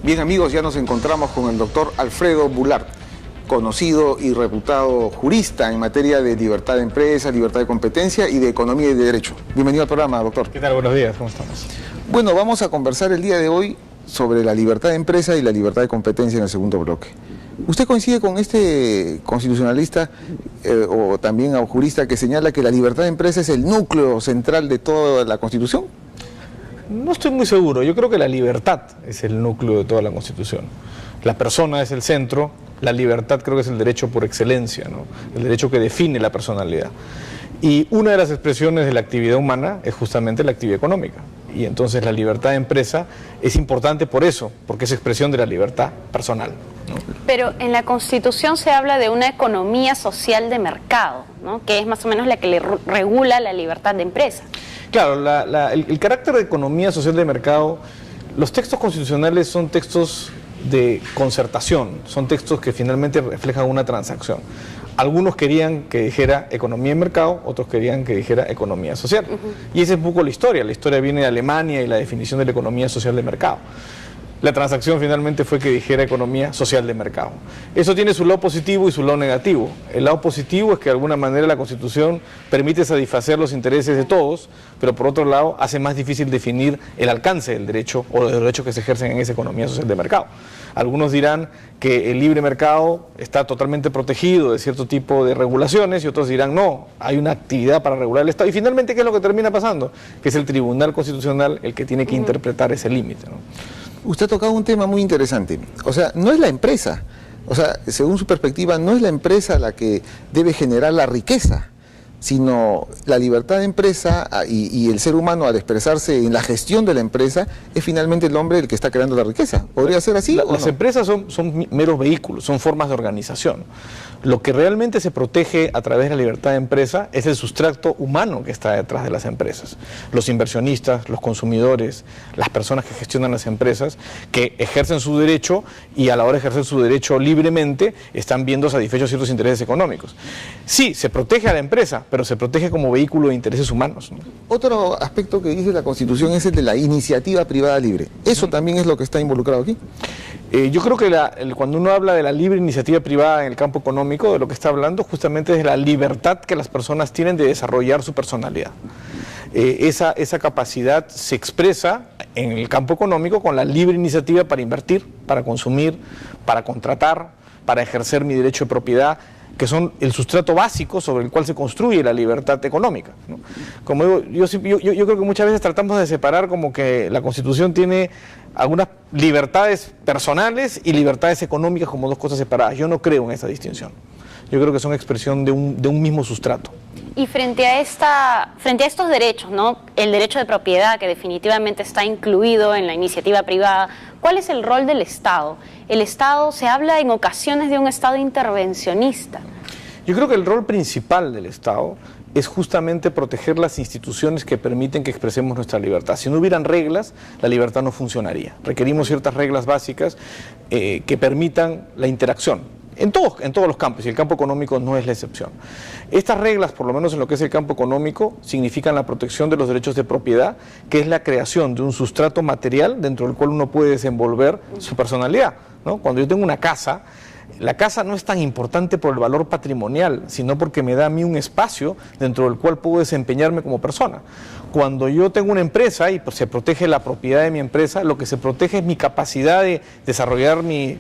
Bien amigos, ya nos encontramos con el doctor Alfredo Boulard, conocido y reputado jurista en materia de libertad de empresa, libertad de competencia y de economía y de derecho. Bienvenido al programa, doctor. ¿Qué tal? Buenos días, ¿cómo estamos? Bueno, vamos a conversar el día de hoy sobre la libertad de empresa y la libertad de competencia en el segundo bloque. ¿Usted coincide con este constitucionalista o también jurista que señala que la libertad de empresa es el núcleo central de toda la Constitución? No estoy muy seguro. Yo creo que la libertad es el núcleo de toda la Constitución. La persona es el centro, la libertad creo que es el derecho por excelencia, ¿no? El derecho que define la personalidad. Y una de las expresiones de la actividad humana es justamente la actividad económica. Y entonces la libertad de empresa es importante por eso, porque es expresión de la libertad personal, ¿no? Pero en la Constitución se habla de una economía social de mercado, ¿no? Que es más o menos la que le regula la libertad de empresa. Claro, el carácter de economía social de mercado, los textos constitucionales son textos de concertación, son textos que finalmente reflejan una transacción. Algunos querían que dijera economía de mercado, otros querían que dijera economía social. Y esa es un poco la historia viene de Alemania y la definición de la economía social de mercado. La transacción finalmente fue que dijera economía social de mercado. Eso tiene su lado positivo y su lado negativo. El lado positivo es que de alguna manera la Constitución permite satisfacer los intereses de todos, pero por otro lado hace más difícil definir el alcance del derecho o de los derechos que se ejercen en esa economía social de mercado. Algunos dirán que el libre mercado está totalmente protegido de cierto tipo de regulaciones y otros dirán no, hay una actividad para regular el Estado. Y finalmente, ¿qué es lo que termina pasando? Que es el Tribunal Constitucional el que tiene que interpretar ese límite, ¿no? Usted ha tocado un tema muy interesante. O sea, no es la empresa. O sea, según su perspectiva, no es la empresa la que debe generar la riqueza, sino la libertad de empresa y el ser humano al expresarse en la gestión de la empresa es finalmente el hombre el que está creando la riqueza. ¿Podría ser así? Las empresas son meros vehículos, son formas de organización. Lo que realmente se protege a través de la libertad de empresa es el sustrato humano que está detrás de las empresas. Los inversionistas, los consumidores, las personas que gestionan las empresas, que ejercen su derecho y a la hora de ejercer su derecho libremente están viendo satisfechos ciertos intereses económicos. Sí, se protege a la empresa, pero se protege como vehículo de intereses humanos, ¿no? Otro aspecto que dice la Constitución es el de la iniciativa privada libre. ¿Eso también es lo que está involucrado aquí? Yo creo que cuando uno habla de la libre iniciativa privada en el campo económico, de lo que está hablando justamente es de la libertad que las personas tienen de desarrollar su personalidad. Esa capacidad se expresa en el campo económico con la libre iniciativa para invertir, para consumir, para contratar, para ejercer mi derecho de propiedad, que son el sustrato básico sobre el cual se construye la libertad económica, ¿no? Como digo, yo creo que muchas veces tratamos de separar como que la Constitución tiene algunas libertades personales y libertades económicas como dos cosas separadas. Yo no creo en esa distinción. Yo creo que son expresión de un mismo sustrato. Y frente a estos derechos, ¿no? El derecho de propiedad, que definitivamente está incluido en la iniciativa privada, ¿cuál es el rol del Estado? El Estado, se habla en ocasiones de un Estado intervencionista. Yo creo que el rol principal del Estado es justamente proteger las instituciones que permiten que expresemos nuestra libertad. Si no hubieran reglas, la libertad no funcionaría. Requerimos ciertas reglas básicas que permitan la interacción. En todos los campos, y el campo económico no es la excepción. Estas reglas, por lo menos en lo que es el campo económico, significan la protección de los derechos de propiedad, que es la creación de un sustrato material dentro del cual uno puede desenvolver su personalidad, ¿no? Cuando yo tengo una casa, la casa no es tan importante por el valor patrimonial, sino porque me da a mí un espacio dentro del cual puedo desempeñarme como persona. Cuando yo tengo una empresa y pues, se protege la propiedad de mi empresa, lo que se protege es mi capacidad de desarrollar mi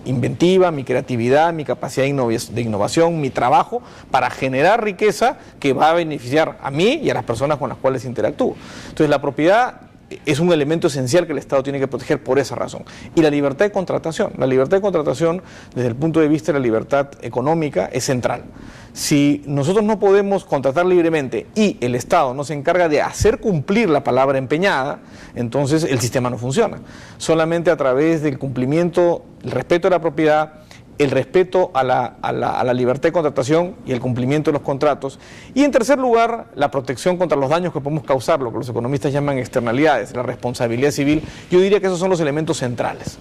inventiva, mi creatividad, mi capacidad de innovación, mi trabajo para generar riqueza que va a beneficiar a mí y a las personas con las cuales interactúo. Entonces la propiedad es un elemento esencial que el Estado tiene que proteger por esa razón. Y la libertad de contratación. La libertad de contratación, desde el punto de vista de la libertad económica, es central. Si nosotros no podemos contratar libremente y el Estado no se encarga de hacer cumplir la palabra empeñada, entonces el sistema no funciona. Solamente a través del cumplimiento, el respeto a la propiedad, el respeto a la libertad de contratación y el cumplimiento de los contratos. Y en tercer lugar, la protección contra los daños que podemos causar, lo que los economistas llaman externalidades, la responsabilidad civil. Yo diría que esos son los elementos centrales.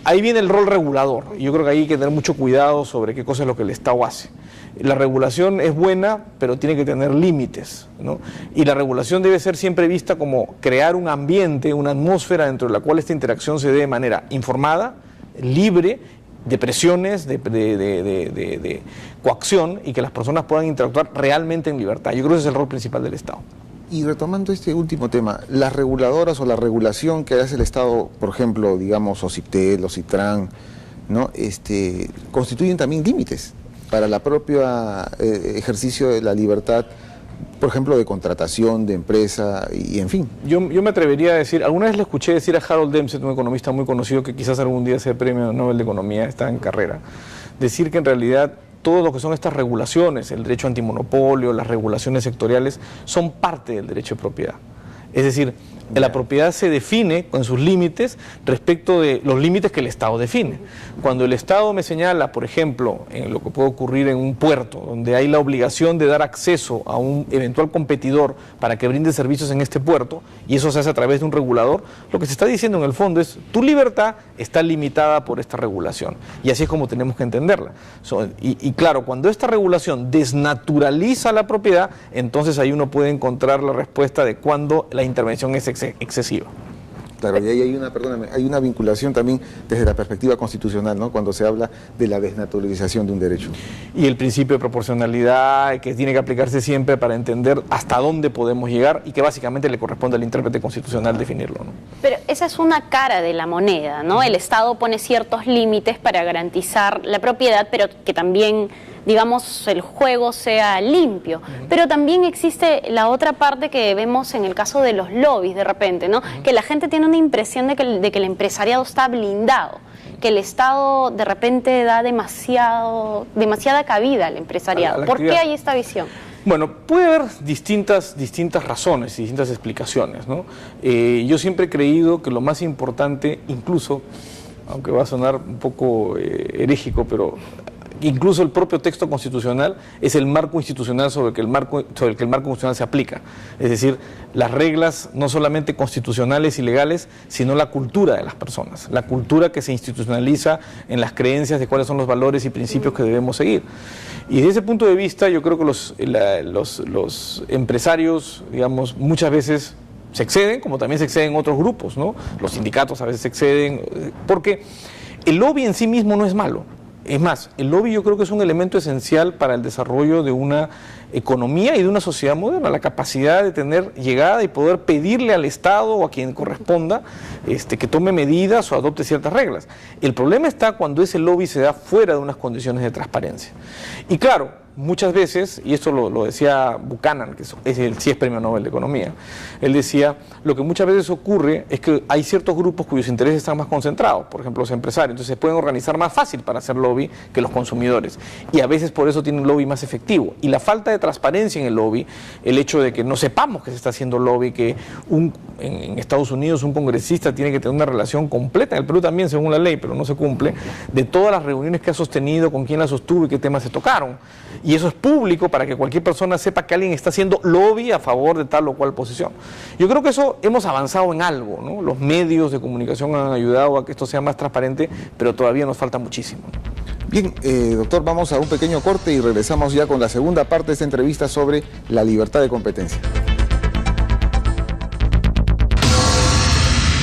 ahí viene el rol regulador. Yo creo que ahí hay que tener mucho cuidado sobre qué cosa es lo que el Estado hace. La regulación es buena, pero tiene que tener límites, ¿no? Y la regulación debe ser siempre vista como crear un ambiente, una atmósfera dentro de la cual esta interacción se dé de manera informada, libre, de presiones, de coacción, y que las personas puedan interactuar realmente en libertad. Yo creo que ese es el rol principal del Estado. Y retomando este último tema, las reguladoras o la regulación que hace el Estado, por ejemplo, digamos, OCIPTEL, OCITRAN, ¿no? Constituyen también límites para la propia ejercicio de la libertad, por ejemplo, de contratación, de empresa, y en fin. Yo me atrevería a decir, alguna vez le escuché decir a Harold Dempsey, un economista muy conocido que quizás algún día sea premio Nobel de Economía, está en carrera, decir que en realidad todo lo que son estas regulaciones, el derecho antimonopolio, las regulaciones sectoriales, son parte del derecho de propiedad. Es decir, la propiedad se define con sus límites respecto de los límites que el Estado define. Cuando el Estado me señala, por ejemplo, en lo que puede ocurrir en un puerto, donde hay la obligación de dar acceso a un eventual competidor para que brinde servicios en este puerto, y eso se hace a través de un regulador, lo que se está diciendo en el fondo es, tu libertad está limitada por esta regulación. Y así es como tenemos que entenderla. Y claro, cuando esta regulación desnaturaliza la propiedad, entonces ahí uno puede encontrar la respuesta de cuándo la intervención es excesiva. Claro, y ahí hay una vinculación también desde la perspectiva constitucional, ¿no? Cuando se habla de la desnaturalización de un derecho. Y el principio de proporcionalidad, que tiene que aplicarse siempre para entender hasta dónde podemos llegar, y que básicamente le corresponde al intérprete constitucional definirlo, ¿no? Pero esa es una cara de la moneda, ¿no? El Estado pone ciertos límites para garantizar la propiedad, pero que también, digamos, el juego sea limpio. Pero también existe la otra parte que vemos en el caso de los lobbies de repente, ¿no? Que la gente tiene una impresión de que el empresariado está blindado, que el Estado de repente da demasiada cabida al empresariado. ¿Por qué hay esta visión? Bueno, puede haber distintas razones y distintas explicaciones, ¿no? Yo siempre he creído que lo más importante, incluso, aunque va a sonar un poco herégico, pero incluso el propio texto constitucional es el marco institucional sobre el que el marco constitucional se aplica. Es decir, las reglas no solamente constitucionales y legales, sino la cultura de las personas, la cultura que se institucionaliza en las creencias de cuáles son los valores y principios que debemos seguir. Y desde ese punto de vista, yo creo que los empresarios, digamos, muchas veces se exceden, como también se exceden otros grupos, ¿no? Los sindicatos a veces se exceden, porque el lobby en sí mismo no es malo. Es más, el lobby yo creo que es un elemento esencial para el desarrollo de una economía y de una sociedad moderna, la capacidad de tener llegada y poder pedirle al Estado o a quien corresponda que tome medidas o adopte ciertas reglas. El problema está cuando ese lobby se da fuera de unas condiciones de transparencia. Y claro, muchas veces, y esto lo decía Buchanan, que sí es premio Nobel de Economía, él decía, lo que muchas veces ocurre es que hay ciertos grupos cuyos intereses están más concentrados, por ejemplo los empresarios, entonces se pueden organizar más fácil para hacer lobby que los consumidores, y a veces por eso tienen un lobby más efectivo. Y la falta de transparencia en el lobby, el hecho de que no sepamos que se está haciendo lobby, que en Estados Unidos un congresista tiene que tener una relación completa, en el Perú también según la ley, pero no se cumple, de todas las reuniones que ha sostenido, con quién las sostuvo y qué temas se tocaron. Y eso es público para que cualquier persona sepa que alguien está haciendo lobby a favor de tal o cual posición. Yo creo que eso hemos avanzado en algo, ¿no? Los medios de comunicación han ayudado a que esto sea más transparente, pero todavía nos falta muchísimo. Bien, doctor, vamos a un pequeño corte y regresamos ya con la segunda parte de esta entrevista sobre la libertad de competencia.